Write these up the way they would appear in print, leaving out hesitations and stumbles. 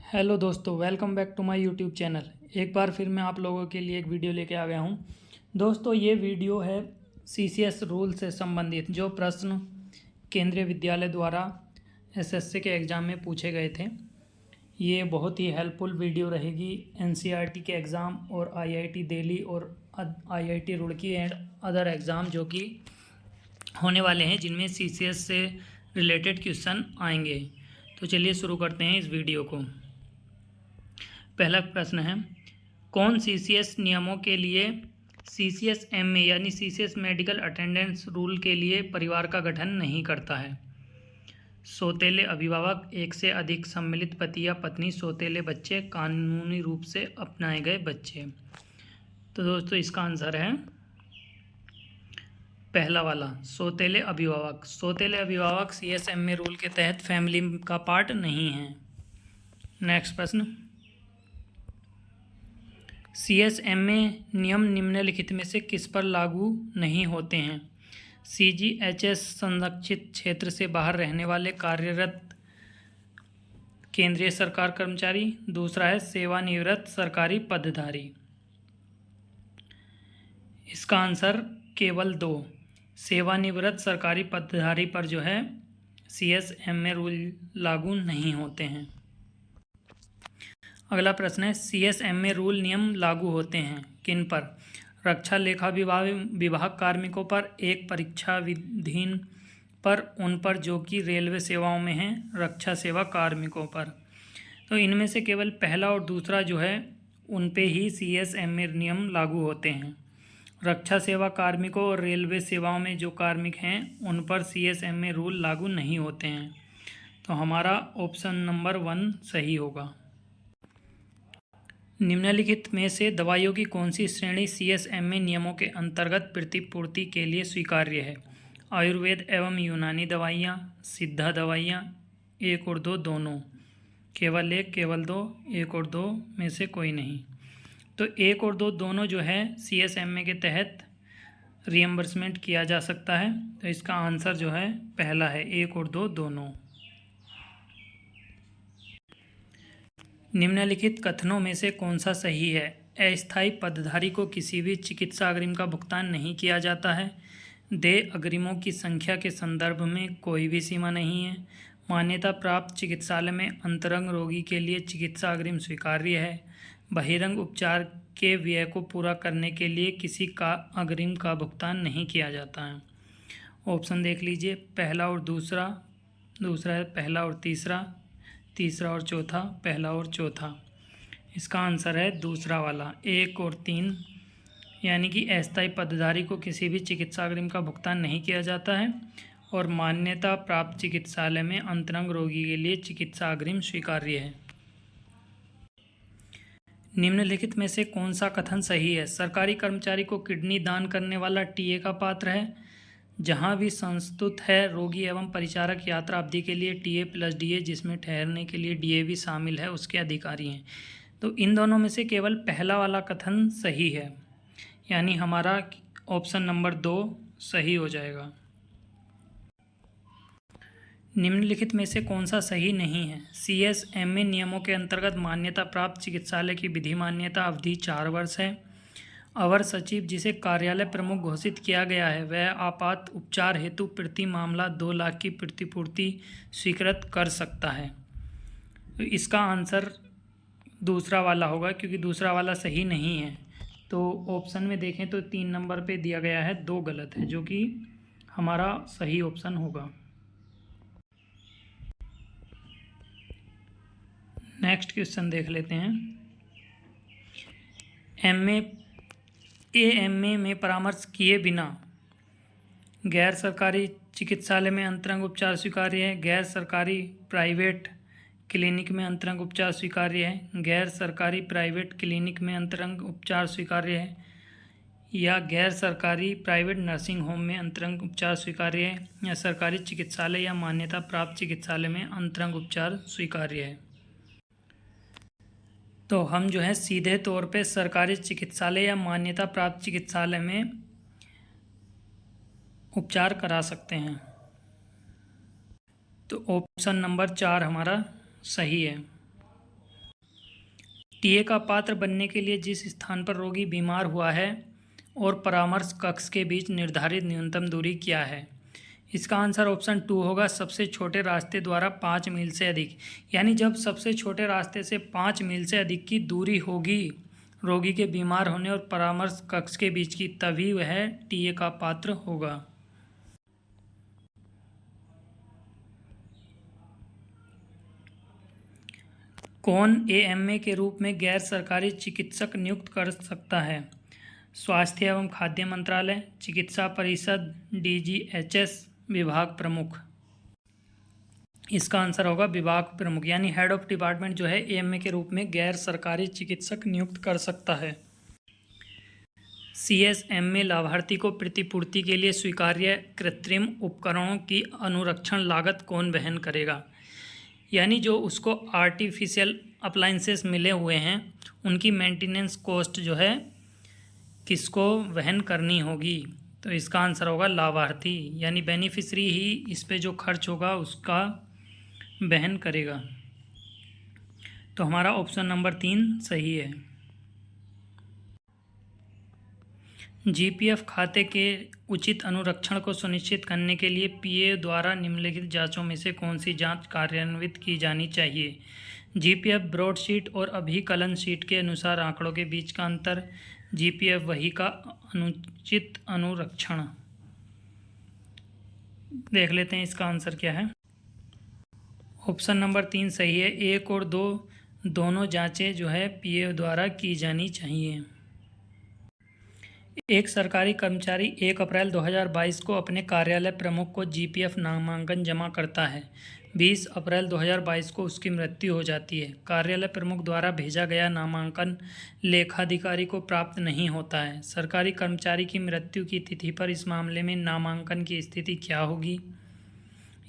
Hello दोस्तों, welcome back to my YouTube channel. एक बार फिर मैं आप लोगों के लिए एक वीडियो लेके आ गया हूं। दोस्तों, ये वीडियो है सीसीएस रूल से संबंधित, जो प्रश्न केंद्रीय विद्यालय द्वारा एसएससी के एग्ज़ाम में पूछे गए थे। ये बहुत ही हेल्पफुल वीडियो रहेगी एनसीईआरटी के एग्ज़ाम और आईआईटी दिल्ली और IIT Roorkee and other exam जो कि होने वाले हैं, जिनमें सीसीएस से रिलेटेड क्वेश्चन आएंगे। तो चलिए शुरू करते हैं इस वीडियो को। पहला प्रश्न है, कौन सीसीएस नियमों के लिए सीसीएस एमए यानी सीसीएस मेडिकल अटेंडेंस रूल के लिए परिवार का गठन नहीं करता है? सौतेले अभिभावक, एक से अधिक सम्मिलित पति या पत्नी, सौतेले बच्चे, कानूनी रूप से अपनाए गए बच्चे। तो दोस्तों इसका आंसर है पहला वाला, सौतेले अभिभावक। सौतेले अभिभावक सीएसएमए रूल के तहत फैमिली का पार्ट नहीं है। नेक्स्ट प्रश्न, सीएसएमए नियम निम्नलिखित में से किस पर लागू नहीं होते हैं? सीजीएचएस संरक्षित क्षेत्र से बाहर रहने वाले कार्यरत केंद्रीय सरकार कर्मचारी। दूसरा है सेवानिवृत्त सरकारी पदधारी। इसका आंसर केवल दो, सेवानिवृत्त सरकारी पदधारी पर जो है सीएसएमए रूल लागू नहीं होते हैं। अगला प्रश्न है, सीएसएमए रूल नियम लागू होते हैं किन पर? रक्षा लेखा विभाग कार्मिकों पर, एक परीक्षा विधीन पर, उन पर जो कि रेलवे सेवाओं में हैं, रक्षा सेवा कार्मिकों पर। तो इनमें से केवल पहला और दूसरा जो है उन पे ही सीएसएमए नियम लागू होते हैं। रक्षा सेवा कार्मिकों और रेलवे सेवाओं में जो कार्मिक हैं उन पर सीएसएमए रूल लागू नहीं होते हैं। तो हमारा ऑप्शन नंबर 1 सही होगा। निम्नलिखित में से दवाइयों की कौन सी श्रेणी सीएसएमए नियमों के अंतर्गत प्रतिपूर्ति के लिए स्वीकार्य है? आयुर्वेद एवं यूनानी दवाइयाँ, सिद्धा दवाइयाँ, एक और दो दोनों, केवल एक, केवल दो, एक और दो में से कोई नहीं। तो एक और दो दोनों जो है सीएसएमए के तहत रिएम्बर्समेंट किया जा सकता है। तो इसका आंसर जो है पहला है, एक और दो दोनों। निम्नलिखित कथनों में से कौन सा सही है? अस्थायी पदधारी को किसी भी चिकित्सा अग्रिम का भुगतान नहीं किया जाता है। देय अग्रिमों की संख्या के संदर्भ में कोई भी सीमा नहीं है। मान्यता प्राप्त चिकित्सालय में अंतरंग रोगी के लिए चिकित्सा अग्रिम स्वीकार्य है। बहिरंग उपचार के व्यय को पूरा करने के लिए किसी का अग्रिम का भुगतान नहीं किया जाता है। ऑप्शन देख लीजिए, पहला और दूसरा, दूसरा है पहला और तीसरा, तीसरा और चौथा, पहला और चौथा। इसका आंसर है दूसरा वाला, एक और तीन, यानी कि अस्थायी पदधारी को किसी भी चिकित्सा अग्रिम का भुगतान नहीं किया जाता है और मान्यता प्राप्त चिकित्सालय में अंतरंग रोगी के लिए चिकित्सा अग्रिम स्वीकार्य है। निम्नलिखित में से कौन सा कथन सही है? सरकारी कर्मचारी को किडनी दान करने वाला टीए का पात्र है। जहां भी संस्तुत है रोगी एवं परिचारक यात्रा अवधि के लिए टीए प्लस डीए, जिसमें ठहरने के लिए डीए भी शामिल है, उसके अधिकारी हैं। तो इन दोनों में से केवल पहला वाला कथन सही है, यानी हमारा ऑप्शन नंबर 2 सही हो जाएगा। निम्नलिखित में से कौन सा सही नहीं है? सीएसएमए नियमों के अंतर्गत मान्यता प्राप्त चिकित्सालय की विधि मान्यता अवधि 4 वर्ष है। अवर सचिव जिसे कार्यालय प्रमुख घोषित किया गया है वह आपात उपचार हेतु प्रति मामला 2 लाख की प्रतिपूर्ति स्वीकृत कर सकता है। तो इसका आंसर दूसरा वाला होगा, क्योंकि दूसरा वाला सही नहीं है। तो ऑप्शन में देखें तो 3 नंबर पे दिया गया है 2 गलत है, जो कि हमारा सही ऑप्शन होगा। नेक्स्ट क्वेश्चन देख लेते हैं। एएमए में परामर्श किए बिना गैर सरकारी चिकित्सालय में अंतरंग उपचार स्वीकार्य है। गैर सरकारी प्राइवेट क्लिनिक में अंतरंग उपचार स्वीकार्य है। गैर सरकारी प्राइवेट क्लिनिक में अंतरंग उपचार स्वीकार्य है, या गैर सरकारी प्राइवेट नर्सिंग होम में अंतरंग उपचार स्वीकार्य है, या सरकारी चिकित्सालय या मान्यता प्राप्त चिकित्सालय में अंतरंग उपचार स्वीकार्य है। तो हम जो है सीधे तौर पे सरकारी चिकित्सालय या मान्यता प्राप्त चिकित्सालय में उपचार करा सकते हैं। तो ऑप्शन नंबर 4 हमारा सही है। टीए का पात्र बनने के लिए जिस स्थान पर रोगी बीमार हुआ है और परामर्श कक्ष के बीच निर्धारित न्यूनतम दूरी क्या है? इसका आंसर ऑप्शन 2 होगा, सबसे छोटे रास्ते द्वारा 5 मील से अधिक। यानी जब सबसे छोटे रास्ते से 5 मील से अधिक की दूरी होगी रोगी के बीमार होने और परामर्श कक्ष के बीच की, तभी वह टीए का पात्र होगा। कौन एएमए के रूप में गैर सरकारी चिकित्सक नियुक्त कर सकता है? स्वास्थ्य एवं खाद्य मंत्रालय, चिकित्सा परिषद, डीजीएचएस, विभाग प्रमुख। इसका आंसर होगा विभाग प्रमुख, यानी हेड ऑफ डिपार्टमेंट जो है एएमए के रूप में गैर सरकारी चिकित्सक नियुक्त कर सकता है। सीएसएमए लाभार्थी को प्रतिपूर्ति के लिए स्वीकार्य कृत्रिम उपकरणों की अनुरक्षण लागत कौन वहन करेगा? यानी जो उसको आर्टिफिशियल अप्लायंसेस मिले हुए हैं उनकी मेंटेनेंस कॉस्ट जो है किसको वहन करनी होगी? तो इसका आंसर होगा लाभार्थी, यानी बेनिफिशरी ही इस पे जो खर्च होगा उसका वहन करेगा। तो हमारा ऑप्शन नंबर 3 सही है। जीपीएफ खाते के उचित अनुरक्षण को सुनिश्चित करने के लिए पीए द्वारा निम्नलिखित जांचों में से कौन सी जांच कार्यान्वित की जानी चाहिए? जीपीएफ ब्रॉडशीट और अभिकलन शीट के अनुसार आंकड़ों के बीच का अंतर, जीपीएफ वही का अनुचित अनुरक्षण। देख लेते हैं इसका आंसर क्या है। ऑप्शन नंबर 3 सही है। 1 और 2 दोनों जांचें जो है पीए द्वारा की जानी चाहिए। एक सरकारी कर्मचारी 1 अप्रैल 2022 को अपने कार्यालय प्रमुख को जीपीएफ नामांकन जमा करता है। 20 अप्रैल 2022 को उसकी मृत्यु हो जाती है। कार्यालय प्रमुख द्वारा भेजा गया नामांकन लेखाधिकारी को प्राप्त नहीं होता है। सरकारी कर्मचारी की मृत्यु की तिथि पर इस मामले में नामांकन की स्थिति क्या होगी?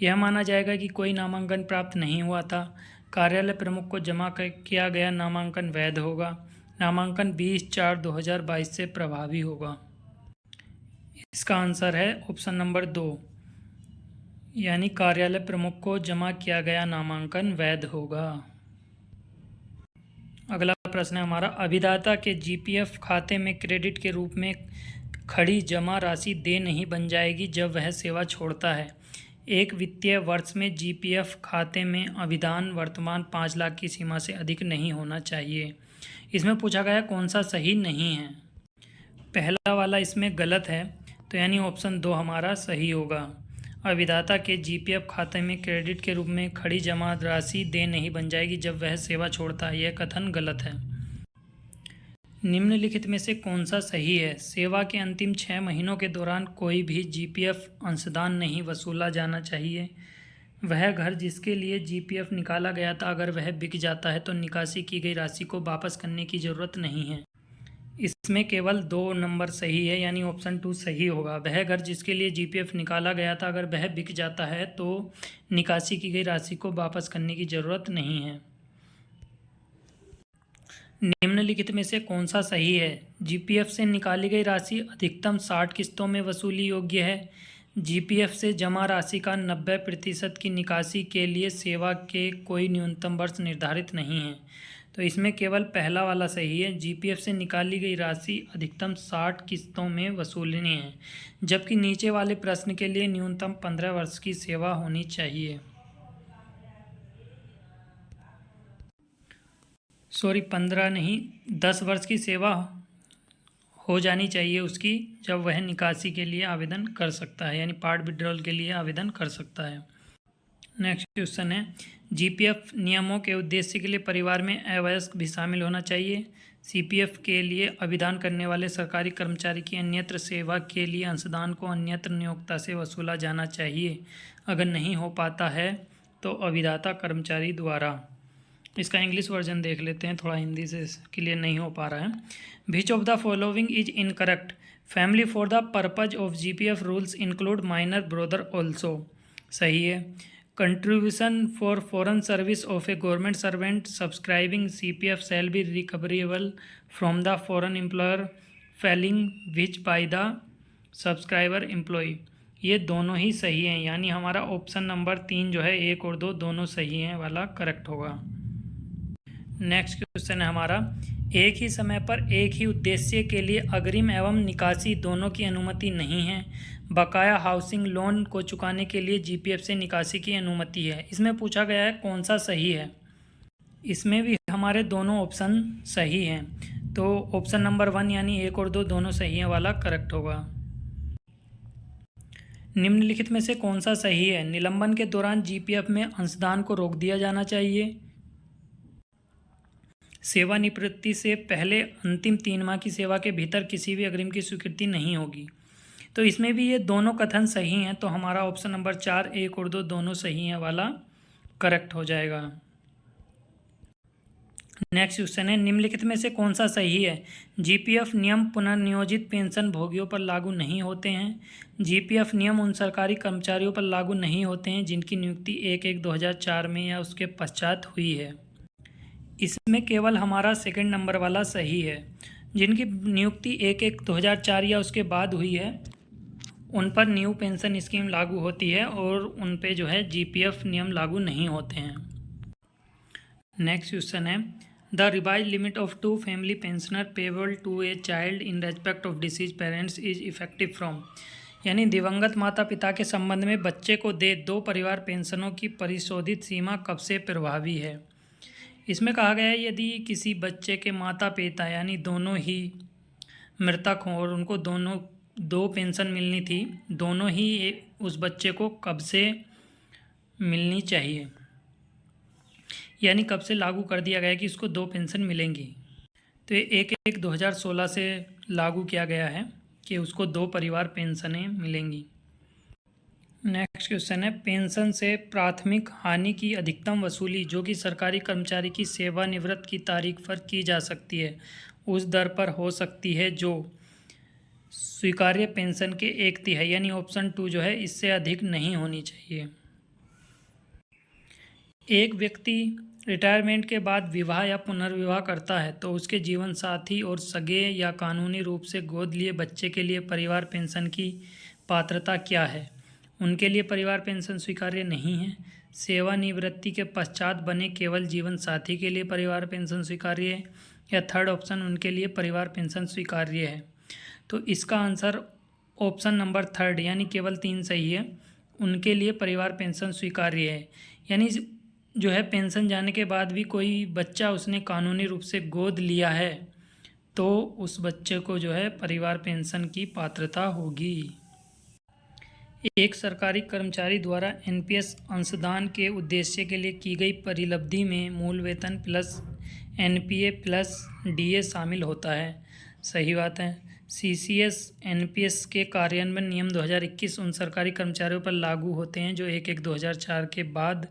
यह माना जाएगा कि कोई नामांकन प्राप्त नहीं हुआ था। कार्यालय प्रमुख को जमा किया गया नामांकन वैध होगा। नामांकन 20/4/2022 से प्रभावी होगा। इसका आंसर है ऑप्शन नंबर 2, यानी कार्यालय प्रमुख को जमा किया गया नामांकन वैध होगा। अगला प्रश्न है हमारा, अभिदाता के जीपीएफ खाते में क्रेडिट के रूप में खड़ी जमा राशि देय नहीं बन जाएगी जब वह सेवा छोड़ता है। एक वित्तीय वर्ष में जीपीएफ खाते में अभिदान वर्तमान 5 लाख की सीमा से अधिक नहीं होना चाहिए। इसमें पूछा गया कौन सा सही नहीं है। पहला वाला इसमें गलत है, तो यानी ऑप्शन 2 हमारा सही होगा। अभिदाता के जीपीएफ खाते में क्रेडिट के रूप में खड़ी जमा राशि देय नहीं बन जाएगी जब वह सेवा छोड़ता है, यह कथन गलत है। निम्नलिखित में से कौन सा सही है? सेवा के अंतिम 6 महीनों के दौरान कोई भी जीपीएफ अंशदान नहीं वसूला जाना चाहिए। वह घर जिसके लिए जीपीएफ निकाला गया था अगर वह बिक जाता है तो निकासी की गई राशि को वापस करने की ज़रूरत नहीं है। इसमें केवल 2 नंबर सही है, यानी ऑप्शन 2 सही होगा। वह घर जिसके लिए जीपीएफ निकाला गया था अगर वह बिक जाता है तो निकासी की गई राशि को वापस करने की ज़रूरत नहीं है। निम्नलिखित में से कौन सा सही है? जीपीएफ से निकाली गई राशि अधिकतम 60 किस्तों में वसूली योग्य है। जीपीएफ से जमा राशि का 90% की निकासी के लिए सेवा के कोई न्यूनतम वर्ष निर्धारित नहीं है। तो इसमें केवल पहला वाला सही है। जीपीएफ से निकाली गई राशि अधिकतम 60 किस्तों में वसूलनी है, जबकि नीचे वाले प्रश्न के लिए न्यूनतम 15 वर्ष की सेवा होनी चाहिए। 15 नहीं, 10 वर्ष की सेवा हो जानी चाहिए उसकी, जब वह निकासी के लिए आवेदन कर सकता है, यानी पार्ट विड्रॉल के लिए आवेदन कर सकता है। नेक्स्ट क्वेश्चन है, जीपीएफ नियमों के उद्देश्य के लिए परिवार में अवयस्क भी शामिल होना चाहिए। सीपीएफ के लिए अभिदान करने वाले सरकारी कर्मचारी की अन्यत्र सेवा के लिए अंशदान को अन्यत्र नियोक्ता से वसूला जाना चाहिए। अगर नहीं हो पाता है तो अभिदाता कर्मचारी द्वारा। इसका इंग्लिश वर्जन देख लेते हैं, थोड़ा हिंदी से क्लियर नहीं हो पा रहा है। Which of the following is incorrect? Family for the purpose of GPF rules include minor brother also. सही है। Contribution for foreign service of a government servant subscribing CPF shall be recoverable from the foreign employer failing which by the subscriber employ. ये दोनों ही सही हैं, यानी हमारा option number 3 जो है 1 और 2 दोनों सही हैं वाला करेक्ट होगा। नेक्स्ट क्वेश्चन है हमारा, एक ही समय पर एक ही उद्देश्य के लिए अग्रिम एवं निकासी दोनों की अनुमति नहीं है। बकाया हाउसिंग लोन को चुकाने के लिए जीपीएफ से निकासी की अनुमति है। इसमें पूछा गया है कौन सा सही है। इसमें भी हमारे दोनों ऑप्शन सही हैं, तो ऑप्शन नंबर 1 यानी 1 और 2 दोनों सही हैं वाला करेक्ट होगा। निम्नलिखित में से कौन सा सही है। निलंबन के दौरान जीपीएफ में अंशदान को रोक दिया जाना चाहिए। सेवानिवृत्ति से पहले अंतिम 3 माह की सेवा के भीतर किसी भी अग्रिम की स्वीकृति नहीं होगी। तो इसमें भी ये दोनों कथन सही हैं, तो हमारा ऑप्शन नंबर 4 1 और 2 दोनों सही हैं वाला करेक्ट हो जाएगा। नेक्स्ट क्वेश्चन है, निम्नलिखित में से कौन सा सही है। जीपीएफ नियम पुनर्नियोजित पेंशन भोगियों पर लागू नहीं होते हैं। जीपीएफ नियम उन सरकारी कर्मचारियों पर लागू नहीं होते हैं जिनकी नियुक्ति 1/1/2004 में या उसके पश्चात हुई है। इसमें केवल हमारा सेकंड नंबर वाला सही है। जिनकी नियुक्ति 1/1/2004 या उसके बाद हुई है उन पर न्यू पेंशन स्कीम लागू होती है और उन पे जो है जीपीएफ नियम लागू नहीं होते हैं। नेक्स्ट क्वेश्चन है, the revise limit of 2 family pensioner payable to a child in respect of deceased parents is effective from, यानी दिवंगत माता पिता के संबंध में बच्चे को दे 2 परिवार पेंशनों की परिशोधित सीमा कब से प्रभावी है। इसमें कहा गया है यदि किसी बच्चे के माता पिता यानी दोनों ही मृतक हों और उनको दोनों 2 पेंशन मिलनी थी, दोनों ही उस बच्चे को कब से मिलनी चाहिए, यानी कब से लागू कर दिया गया है कि इसको 2 पेंशन मिलेंगी। तो ये 1/1/2016 से लागू किया गया है कि उसको 2 परिवार पेंशनें मिलेंगी। नेक्स्ट क्वेश्चन है, पेंशन से प्राथमिक हानि की अधिकतम वसूली जो कि सरकारी कर्मचारी की सेवानिवृत्त की तारीख पर की जा सकती है उस दर पर हो सकती है जो स्वीकार्य पेंशन के 1/3 यानी ऑप्शन 2 जो है इससे अधिक नहीं होनी चाहिए। एक व्यक्ति रिटायरमेंट के बाद विवाह या पुनर्विवाह करता है तो उसके जीवन साथी और सगे या कानूनी रूप से गोद लिए बच्चे के लिए परिवार पेंशन की पात्रता क्या है। उनके लिए परिवार पेंशन स्वीकार्य नहीं है। सेवानिवृत्ति के पश्चात बने केवल जीवन साथी के लिए परिवार पेंशन स्वीकार्य है, या थर्ड ऑप्शन उनके लिए परिवार पेंशन स्वीकार्य है। तो इसका आंसर ऑप्शन नंबर 3 यानी केवल 3 सही है, उनके लिए परिवार पेंशन स्वीकार्य है। यानी जो है पेंशन जाने के बाद भी कोई बच्चा उसने कानूनी रूप से गोद लिया है तो उस बच्चे को जो है परिवार पेंशन की पात्रता होगी। एक सरकारी कर्मचारी द्वारा एनपीएस अंशदान के उद्देश्य के लिए की गई परिलब्धि में मूल वेतन प्लस एनपीए प्लस डीए शामिल होता है। सही बात है। सीसीएस एनपीएस के कार्यान्वयन नियम 2021 उन सरकारी कर्मचारियों पर लागू होते हैं जो 1/1/2004 के बाद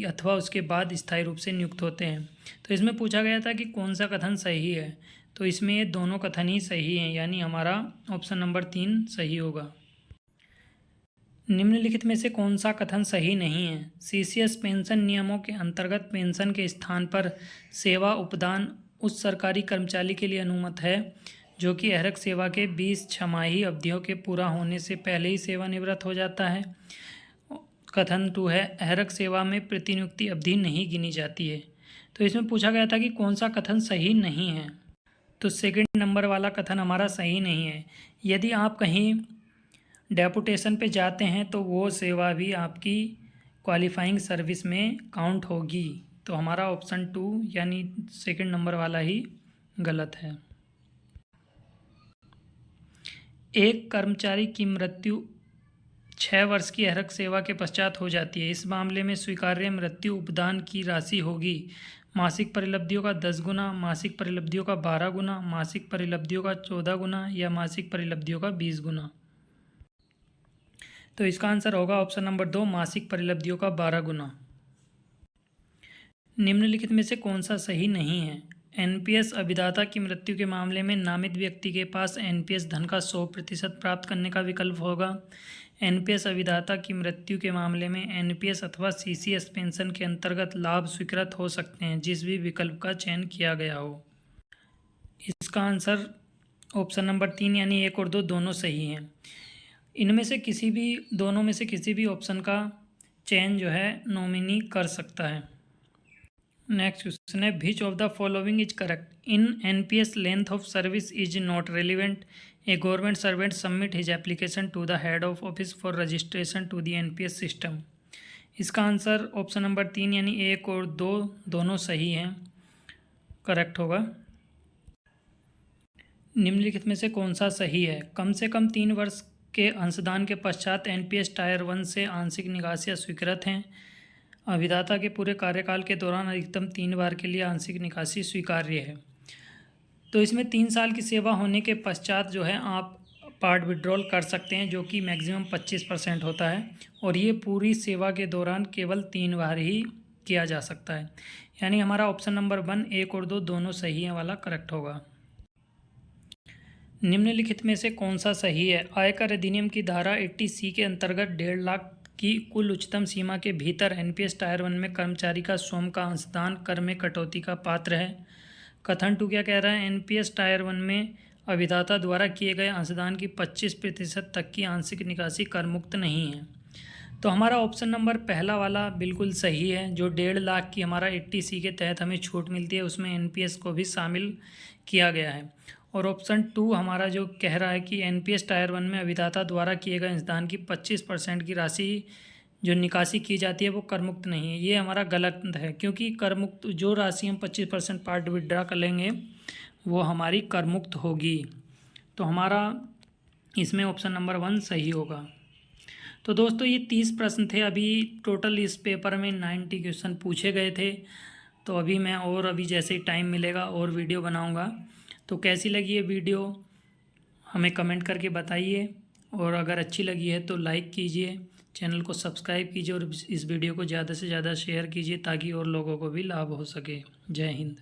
अथवा उसके बाद स्थायी रूप से नियुक्त होते हैं। तो इसमें पूछा गया था कि कौन सा कथन सही है, तो इसमें ये दोनों कथन ही सही हैं, यानी हमारा ऑप्शन नंबर 3 सही होगा। निम्नलिखित में से कौन सा कथन सही नहीं है। सीसीएस पेंशन नियमों के अंतर्गत पेंशन के स्थान पर सेवा उपदान उस सरकारी कर्मचारी के लिए अनुमत है जो कि अहरक सेवा के 20 छमाही अवधियों के पूरा होने से पहले ही सेवानिवृत्त हो जाता है। कथन 2 है, अहरक सेवा में प्रतिनियुक्ति अवधि नहीं गिनी जाती है। तो इसमें पूछा गया था कि कौन सा कथन सही नहीं है, तो सेकंड नंबर वाला कथन हमारा सही नहीं है। यदि आप कहीं डेपुटेशन पे जाते हैं तो वो सेवा भी आपकी क्वालिफाइंग सर्विस में काउंट होगी। तो हमारा ऑप्शन 2 यानी सेकंड नंबर वाला ही गलत है। एक कर्मचारी की मृत्यु 6 वर्ष की अहरक सेवा के पश्चात हो जाती है। इस मामले में स्वीकार्य मृत्यु उपदान की राशि होगी मासिक परिलब्धियों का 10 गुना, मासिक परिलब्धियों का 12 गुना, मासिक परिलब्धियों का 14 गुना या मासिक परिलब्धियों का 20 गुना। तो इसका आंसर होगा ऑप्शन नंबर 2 मासिक परिलब्धियों का 12 गुना। निम्नलिखित में से कौन सा सही नहीं है। एनपीएस अभिदाता की मृत्यु के मामले में नामित व्यक्ति के पास एनपीएस धन का 100% प्राप्त करने का विकल्प होगा। एनपीएस अभिदाता की मृत्यु के मामले में एनपीएस अथवा सीसीएस पेंशन के अंतर्गत लाभ स्वीकृत हो सकते हैं जिस भी विकल्प का चयन किया गया हो। इसका आंसर ऑप्शन नंबर 3 यानी 1 और 2 दोनों सही हैं। इनमें से किसी भी दोनों में से किसी भी ऑप्शन का चयन जो है नॉमिनी कर सकता है। नेक्स्ट क्वेश्चन है, which of the following is correct? In NPS length of service is not relevant. A government servant submit his application to the head of office for registration to the NPS system. इसका answer option number 3 यानी 1 और 2 दोनों सही हैं, correct होगा। निम्नलिखित में से कौन सा सही है? कम से कम 3 वर्ष के अंशदान के पश्चात एनपीएस टायर 1 से आंशिक निकासियाँ स्वीकृत हैं। अभिदाता के पूरे कार्यकाल के दौरान अधिकतम 3 बार के लिए आंशिक निकासी स्वीकार्य है। तो इसमें 3 साल की सेवा होने के पश्चात जो है आप पार्ट विड्रॉल कर सकते हैं, जो कि मैक्सिमम 25% होता है, और ये पूरी सेवा के दौरान केवल 3 बार ही किया जा सकता है। यानी हमारा ऑप्शन नंबर 1, 1 और 2 दोनों सही है वाला करेक्ट होगा। निम्नलिखित में से कौन सा सही है? आयकर अधिनियम की धारा 80C के अंतर्गत 1.5 लाख की कुल उच्चतम सीमा के भीतर एनपीएस टायर 1 में कर्मचारी का स्वयं का अंशदान कर में कटौती का पात्र है। कथन 2 क्या कह रहा है? एनपीएस टायर 1 में अभिदाता द्वारा किए गए अंशदान की 25% तक की आंशिक निकासी कर मुक्त नहीं है। तो हमारा ऑप्शन नंबर पहला वाला बिल्कुल सही है। जो 1.5 लाख की हमारा 80C के तहत हमें छूट मिलती है, उसमें एनपीएस को भी शामिल किया गया है। और ऑप्शन 2 हमारा जो कह रहा है कि एनपीएस टायर 1 में अभिदाता द्वारा किए गए अंशदान की 25% की राशि जो निकासी की जाती है वो कर मुक्त नहीं है, ये हमारा गलत है। क्योंकि कर मुक्त जो राशि हम 25% पार्ट विड्रा कर लेंगे वो हमारी कर मुक्त होगी। तो हमारा इसमें ऑप्शन नंबर 1 सही होगा। तो दोस्तों ये 30 प्रश्न थे। अभी टोटल इस पेपर में 90 क्वेश्चन पूछे गए थे। तो अभी मैं और अभी जैसे ही टाइम मिलेगा और वीडियो बनाऊंगा। तो कैसी लगी ये वीडियो हमें कमेंट करके बताइए, और अगर अच्छी लगी है तो लाइक कीजिए, चैनल को सब्सक्राइब कीजिए और इस वीडियो को ज़्यादा से ज़्यादा शेयर कीजिए ताकि और लोगों को भी लाभ हो सके। जय हिंद।